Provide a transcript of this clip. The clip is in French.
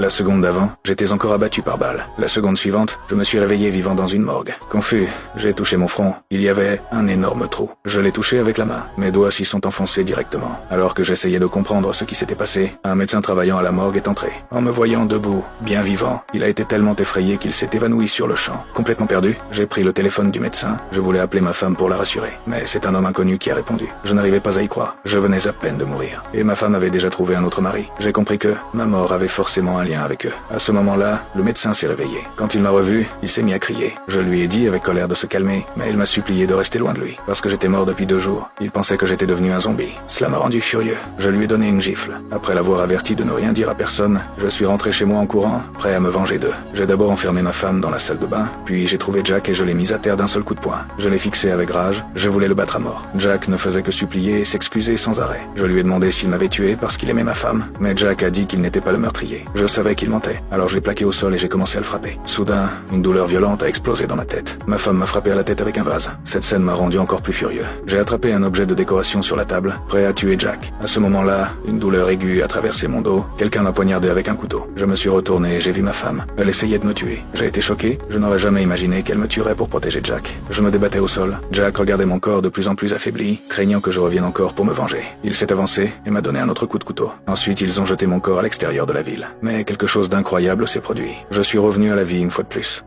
La seconde d'avant, j'étais encore abattu par balle. La seconde suivante, je me suis réveillé vivant dans une morgue. Confus, j'ai touché mon front. Il y avait un énorme trou. Je l'ai touché avec la main. Mes doigts s'y sont enfoncés directement. Alors que j'essayais de comprendre ce qui s'était passé, un médecin travaillant à la morgue est entré. En me voyant debout, bien vivant, il a été tellement effrayé qu'il s'est évanoui sur le champ. Complètement perdu, j'ai pris le téléphone du médecin. Je voulais appeler ma femme pour la rassurer. Mais c'est un homme inconnu qui a répondu. Je n'arrivais pas à y croire. Je venais à peine de mourir. Et ma femme avait déjà trouvé un autre mari. J'ai compris que ma mort avait forcément un lien avec eux. À ce moment-là, le médecin s'est réveillé. Quand il m'a revu, il s'est mis à crier. Je lui ai dit avec colère de se calmer, mais il m'a supplié de rester loin de lui. Parce que j'étais mort depuis 2 jours. Il pensait que j'étais devenu un zombie. Cela m'a rendu furieux. Je lui ai donné une gifle. Après l'avoir averti de ne rien dire à personne, je suis rentré chez moi en courant, prêt à me venger d'eux. J'ai d'abord enfermé ma femme dans la salle de bain, puis j'ai trouvé Jack et je l'ai mis à terre d'un seul coup de poing. Je l'ai fixé avec rage, je voulais le battre à mort. Jack ne faisait que supplier et s'excuser sans arrêt. Je lui ai demandé s'il m'avait tué parce qu'il aimait ma femme, mais Jack a dit qu'il n'était pas le meurtrier. Je savais qu'il mentait, alors je l'ai plaqué au sol et j'ai commencé à le frapper. Soudain, une douleur violente a explosé dans ma tête. Ma femme m'a frappé à la tête avec un vase. Cette scène m'a rendu encore plus furieux. J'ai attrapé un objet de décoration sur la table, prêt à tuer Jack. À ce moment-là, une douleur aiguë a traversé mon dos. Quelqu'un m'a poignardé avec un couteau. Je me suis retourné et j'ai vu ma femme. Elle essayait de me tuer. J'ai été choqué. Je n'aurais jamais imaginé qu'elle me tuerait pour protéger Jack. Je me débattais au sol. Jack regardait mon corps de plus en plus affaibli, craignant que je revienne encore pour me venger. Il s'est avancé et m'a donné un autre coup de couteau. Ensuite, ils ont jeté mon corps à l'extérieur de la ville. Mais quelque chose d'incroyable s'est produit. Je suis revenu à la vie une fois de plus.